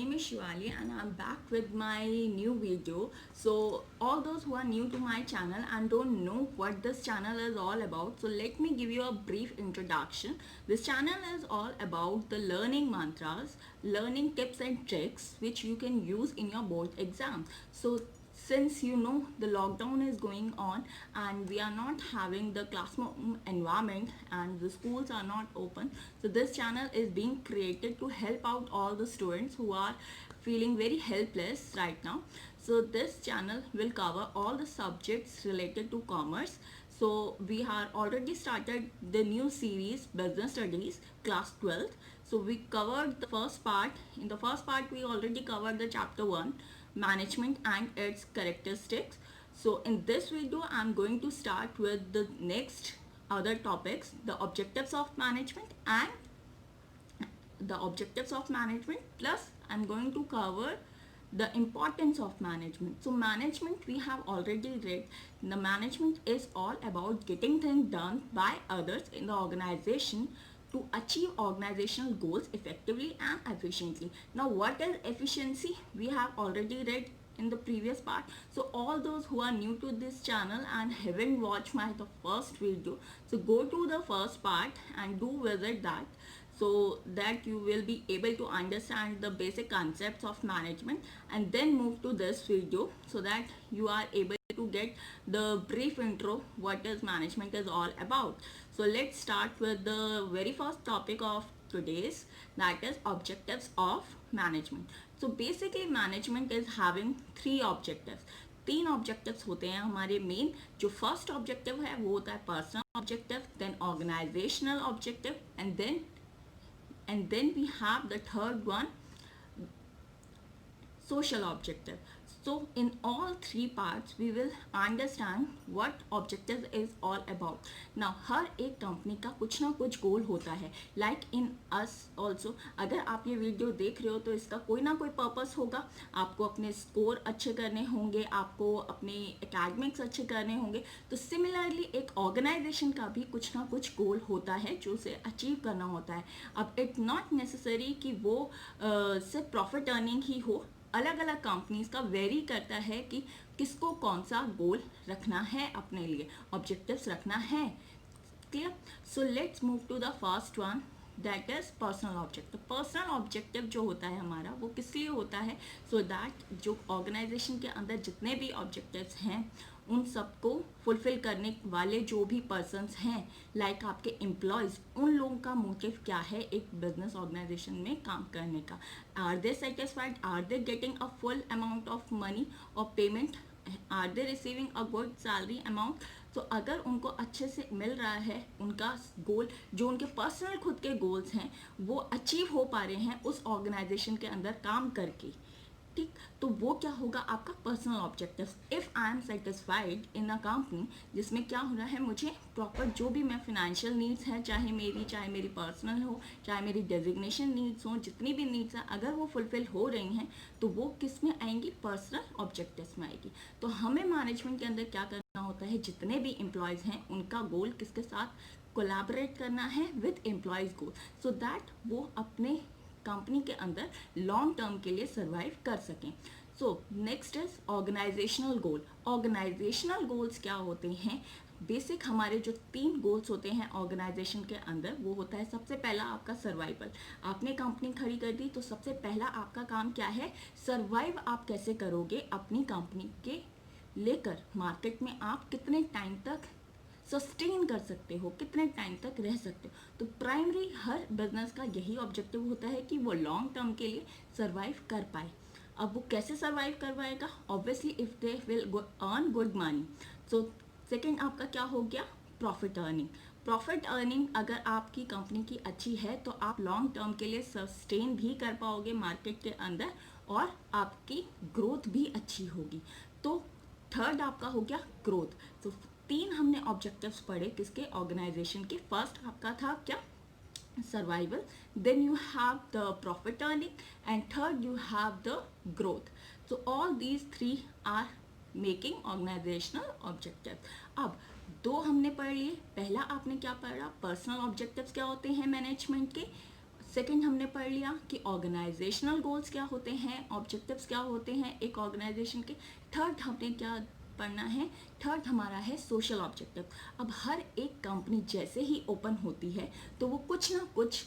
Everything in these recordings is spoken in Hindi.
name is Shivali and I'm back with my new video. So all those who are new to my channel and don't know what this channel is all about, so let me give you a brief introduction. This channel is all about the learning mantras, learning tips and tricks which you can use in your board exam. So since you know the lockdown is going on and we are not having the classroom environment and the schools are not open, so this channel is being created to help out all the students who are feeling very helpless right now. So this channel will cover all the subjects related to commerce. So we have already started the new series business studies class 12th. So we covered the first part. In the first part we already covered the chapter 1, management and its characteristics. So in this video I'm going to start with the next other topics, the objectives of management and plus I'm going to cover the importance of management. So management we have already read. The management is all about getting things done by others in the organization to achieve organizational goals effectively and efficiently. Now what is efficiency? We have already read in the previous part. So all those who are new to this channel and haven't watched the first video, so go to the first part and do visit that, so that you will be able to understand the basic concepts of management, and then move to this video so that you are able to get the brief intro what is management is all about. So let's start with the very first topic of today's, that is objectives of management. So basically management is having three objectives. तीन ऑब्जेक्टिव्स होते हैं हमारे मेन. जो फर्स्ट ऑब्जेक्टिव है वो होता है personal objective, then organisational objective, and then we have the third one, social objective. So in all three parts we will understand what objective is all about. Now हर एक कंपनी का कुछ ना कुछ गोल होता है, like in us also. अगर आप ये वीडियो देख रहे हो तो इसका कोई ना कोई पर्पस होगा. आपको अपने स्कोर अच्छे करने होंगे, आपको अपने एकेडमिक्स अच्छे करने होंगे. तो सिमिलरली एक ऑर्गेनाइजेशन का भी कुछ ना कुछ गोल होता है जो उसे अचीव करना होता है. अब इट नॉट नेसेसरी कि वो सिर्फ प्रॉफिट अर्निंग ही हो. अलग अलग कंपनीज का वेरी करता है कि किसको कौन सा गोल रखना है, अपने लिए ऑब्जेक्टिव्स रखना है. Clear? So let's move to the first one, that is personal objective. Personal objective जो होता है हमारा वो किस लिए होता है? सो दैट जो ऑर्गेनाइजेशन के अंदर जितने भी ऑब्जेक्टिव्स हैं उन सबको फुलफिल करने वाले जो भी पर्सन्स हैं, लाइक आपके एम्प्लॉयज़, उन लोगों का मोटिव क्या है एक बिजनेस ऑर्गेनाइजेशन में काम करने का. Are they satisfied? Are they getting a full amount of money और payment? Are they receiving a good salary amount? तो अगर उनको अच्छे से मिल रहा है, उनका गोल जो उनके पर्सनल खुद के गोल्स हैं वो अचीव हो पा रहे हैं उस ऑर्गेनाइजेशन के अंदर काम करके, ठीक, तो वो क्या होगा आपका personal objective. If I am satisfied in a company, जिसमें क्या हो रहा है, मुझे प्रॉपर जो भी मैं फिनेंशियल नीड्स हैं, चाहे मेरी पर्सनल हो, चाहे मेरी डेजिग्नेशन नीड्स हो, जितनी भी नीड्स हैं अगर वो फुलफिल हो रही हैं तो वो किस में आएंगी? पर्सनल ऑब्जेक्टिव्स में आएगी. तो हमें मैनेजमेंट के अंदर क्या करना होता है, जितने भी एम्प्लॉयज़ हैं उनका गोल किसके साथ कोलैबोरेट करना है, with employees goal, so that वो अपने कंपनी के अंदर लॉन्ग टर्म के लिए सर्वाइव कर सकें. So next is organisational goal. Organisational goals क्या होते हैं? बेसिक हमारे जो तीन गोल्स होते हैं ऑर्गेनाइजेशन के अंदर, वो होता है सबसे पहला आपका सर्वाइवल. आपने कंपनी खड़ी कर दी तो सबसे पहला आपका काम क्या है? सर्वाइव आप कैसे करोगे अपनी कंपनी के लेकर. मार्केट में आप कितने टाइम तक सस्टेन कर सकते हो, कितने टाइम तक रह सकते हो. तो प्राइमरी हर बिजनेस का यही ऑब्जेक्टिव होता है कि वो लॉन्ग टर्म के लिए सर्वाइव कर पाए. अब वो कैसे सर्वाइव करवाएगा? Obviously if they will earn good money. So second आपका क्या हो गया? Profit earning. प्रॉफिट अर्निंग अगर आपकी कंपनी की अच्छी है तो आप लॉन्ग टर्म के लिए सस्टेन भी कर पाओगे मार्केट के अंदर और आपकी ग्रोथ भी अच्छी होगी. तो थर्ड आपका हो गया ग्रोथ. तो तीन हमने ऑब्जेक्टिव्स पढ़े किसके? ऑर्गेनाइजेशन के. फर्स्ट आपका था क्या? Survival, then you have the profit earning and third you have the growth. So all these three are making organisational objective. अब दो हमने पढ़ लिए. पहला आपने क्या पढ़ा? पर्सनल ऑब्जेक्टिव्स क्या होते हैं मैनेजमेंट के. सेकंड हमने पढ़ लिया कि ऑर्गेनाइजेशनल गोल्स क्या होते हैं, ऑब्जेक्टिव्स क्या होते हैं एक ऑर्गेनाइजेशन के। थर्ड हमने क्या पढ़ना है, थर्ड हमारा है सोशल ऑब्जेक्टिव। अब हर एक कंपनी जैसे ही ओपन होती है तो वो कुछ ना कुछ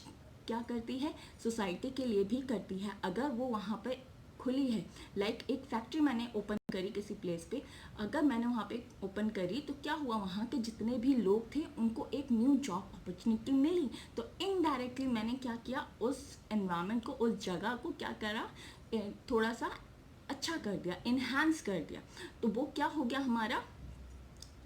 क्या करती है, सोसाइटी के लिए भी करती है। अगर वो वहाँ पे खुली है, लाइक एक फैक्ट्री मैंने ओपन करी किसी प्लेस पे, अगर मैंने वहाँ पे ओपन करी तो क्या हुआ, वहाँ के जितने भी लोग थे उनको एक न्यू जॉब अपॉर्चुनिटी मिली। तो इनडायरेक्टली मैंने क्या किया, उस एनवायरनमेंट को, उस जगह को क्या करा, थोड़ा सा अच्छा कर दिया, इन्हांस कर दिया। तो वो क्या हो गया, हमारा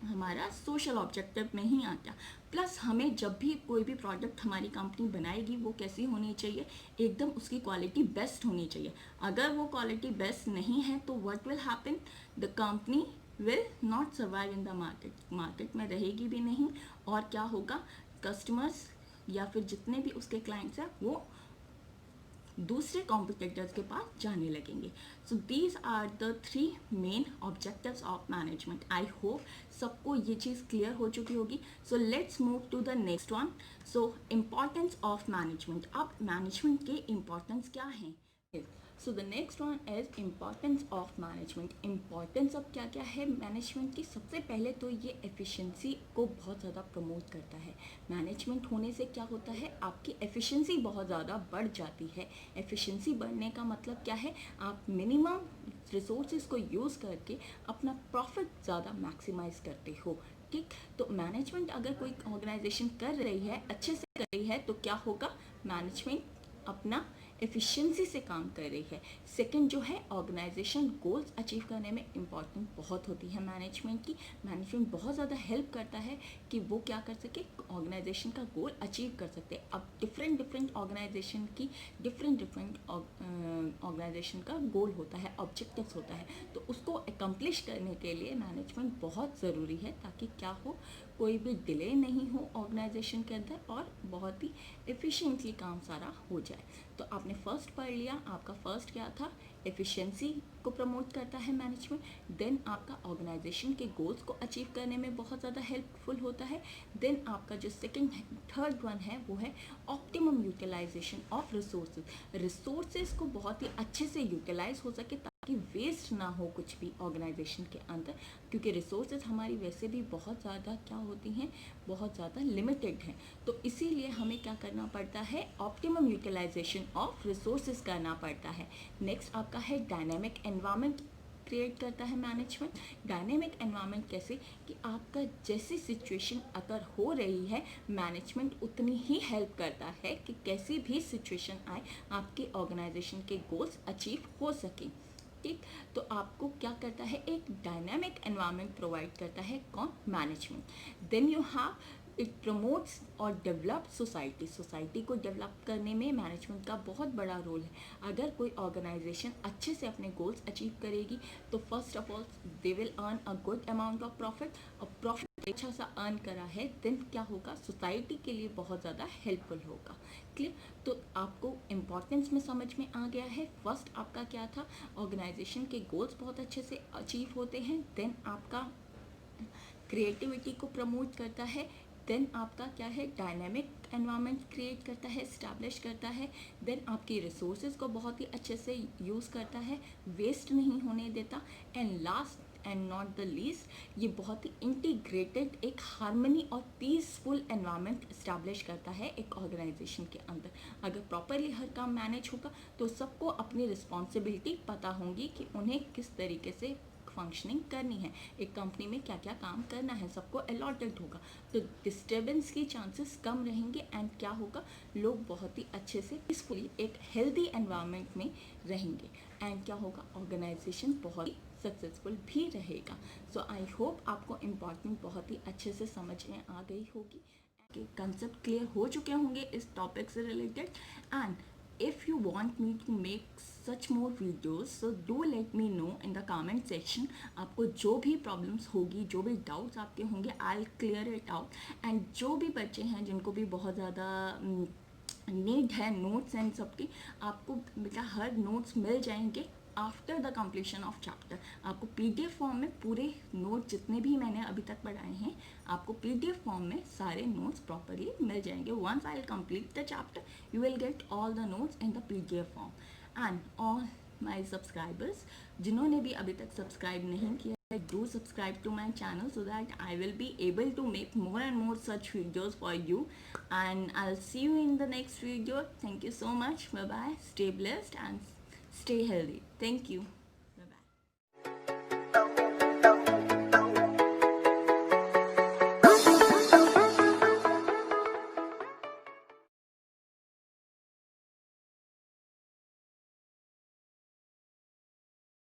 हमारा सोशल ऑब्जेक्टिव में ही आ गया। प्लस हमें जब भी कोई भी प्रोडक्ट हमारी कंपनी बनाएगी वो कैसी होनी चाहिए, एकदम उसकी क्वालिटी बेस्ट होनी चाहिए। अगर वो क्वालिटी बेस्ट नहीं है तो what will happen, the company will not survive in the market, market में रहेगी भी नहीं। और क्या होगा, कस्टमर्स या फिर जितने भी उसके क्लाइंट्स हैं वो दूसरे कॉम्पिटिटर्स के पास जाने लगेंगे। So these are the 3 main objectives of management. I hope सबको ये चीज़ क्लियर हो चुकी होगी। So let's move to the next one. So importance of management. अब मैनेजमेंट के इम्पॉर्टेंस क्या हैं। So the next one is importance of management. Importance अब क्या क्या है मैनेजमेंट की, सबसे पहले तो ये एफिशिएंसी को बहुत ज़्यादा प्रमोट करता है। मैनेजमेंट होने से क्या होता है, आपकी एफिशिएंसी बहुत ज़्यादा बढ़ जाती है। एफिशिएंसी बढ़ने का मतलब क्या है, आप मिनिमम रिसोर्सेज को यूज़ करके अपना प्रॉफिट ज़्यादा मैक्सिमाइज करते हो। ठीक, तो मैनेजमेंट अगर कोई ऑर्गेनाइजेशन कर रही है, अच्छे से कर रही है, तो क्या होगा, मैनेजमेंट अपना एफिशिएंसी से काम कर रही है। सेकंड जो है, ऑर्गेनाइजेशन गोल्स अचीव करने में इम्पॉर्टेंट बहुत होती है मैनेजमेंट की। मैनेजमेंट बहुत ज़्यादा हेल्प करता है कि वो क्या कर सके, ऑर्गेनाइजेशन का गोल अचीव कर सकते हैं। अब डिफरेंट ऑर्गेनाइजेशन की डिफरेंट ऑर्गेनाइजेशन का गोल होता है, ऑब्जेक्टिव्स होता है, तो उसको अकम्प्लिश करने के लिए मैनेजमेंट बहुत ज़रूरी है, ताकि क्या हो, कोई भी डिले नहीं हो ऑर्गेनाइजेशन के अंदर और बहुत ही एफिशिएंटली काम सारा हो जाए। तो आपने फर्स्ट पढ़ लिया, आपका फर्स्ट क्या था, एफिशिएंसी को प्रमोट करता है मैनेजमेंट। देन आपका ऑर्गेनाइजेशन के गोल्स को अचीव करने में बहुत ज़्यादा हेल्पफुल होता है। देन आपका जो सेकंड थर्ड वन है वो है optimum utilisation of resources. Resources को बहुत ही अच्छे से यूटिलाइज हो सके ताकि वेस्ट ना हो कुछ भी ऑर्गेनाइजेशन के अंदर, क्योंकि रिसोर्सेज हमारी वैसे भी बहुत ज़्यादा क्या होती हैं, बहुत ज़्यादा लिमिटेड हैं। तो इसीलिए हमें क्या करना पड़ता है, ऑप्टिमम यूटिलाइजेशन ऑफ रिसोर्सेज करना पड़ता है। नेक्स्ट आपका है डायनेमिक एनवायरनमेंट क्रिएट करता है मैनेजमेंट। डायनेमिक एनवायरनमेंट कैसे, कि आपका जैसी सिचुएशन अगर हो रही है, मैनेजमेंट उतनी ही हेल्प करता है कि कैसी भी सिचुएशन आए आपके ऑर्गेनाइजेशन के गोल्स अचीव हो सकें। ठीक, तो आपको क्या करता है, एक डायनामिक एनवायरनमेंट प्रोवाइड करता है कौन, management. Then you have it promotes और डेवलप सोसाइटी। सोसाइटी को डेवलप करने में मैनेजमेंट का बहुत बड़ा रोल है। अगर कोई ऑर्गेनाइजेशन अच्छे से अपने गोल्स अचीव करेगी तो first of all they will earn a good amount of profit, और प्रॉफिट अच्छा सा अर्न करा है, देन क्या होगा, सोसाइटी के लिए बहुत ज़्यादा हेल्पफुल होगा। क्लियर, तो आपको इम्पोर्टेंस में समझ में आ गया है। फर्स्ट आपका क्या था, ऑर्गेनाइजेशन के गोल्स बहुत अच्छे से अचीव होते हैं। देन आपका क्रिएटिविटी को प्रमोट करता है। देन आपका क्या है, डायनेमिक एनवायरनमेंट क्रिएट करता है, इस्टेब्लिश करता है। देन आपकी रिसोर्सेज को बहुत ही अच्छे से यूज़ करता है, वेस्ट नहीं होने देता। And last and not the least, ये बहुत ही इंटीग्रेटेड एक हार्मनी और पीसफुल एनवायरनमेंट इस्टेब्लिश करता है एक ऑर्गेनाइजेशन के अंदर। अगर प्रॉपरली हर काम मैनेज होगा तो सबको अपनी रिस्पॉन्सिबिलिटी पता होंगी कि उन्हें किस तरीके से फंक्शनिंग करनी है, एक कंपनी में क्या क्या काम करना है, सबको अलॉटेड होगा, तो डिस्टर्बेंस की चांसेस कम रहेंगे। एंड क्या होगा, लोग बहुत ही अच्छे से पीसफुली एक हेल्दी एनवायरनमेंट में रहेंगे। एंड क्या होगा, ऑर्गेनाइजेशन बहुत ही सक्सेसफुल भी रहेगा। सो आई होप आपको इम्पॉर्टेंट बहुत ही अच्छे से समझ में आ गई होगी, कंसेप्ट क्लियर हो चुके होंगे इस टॉपिक से related. And if you want me to make such more videos, so do let me know in the comment section। आपको जो भी प्रॉब्लम्स होगी, जो भी डाउट्स आपके होंगे, I'll clear it out। And जो भी बच्चे हैं जिनको भी बहुत ज़्यादा नीड है नोट्स एंड सबकी, आपको बेटा हर नोट्स मिल जाएंगे after the completion of chapter. आपको पीडीएफ फॉर्म में पूरे नोट जितने भी मैंने अभी तक पढ़ाए हैं, आपको पीडीएफ फॉर्म में सारे नोट्स प्रॉपरली मिल जाएंगे। Once I will complete the chapter, you will get all the notes in the PDF form. And all my subscribers, जिन्होंने भी अभी तक सब्सक्राइब नहीं किया, do subscribe to my channel so that I will be able to make more and more such videos for you. And I'll see you in the next video. Thank you so much. Bye bye. Stay blessed and stay healthy. Thank you. Bye bye.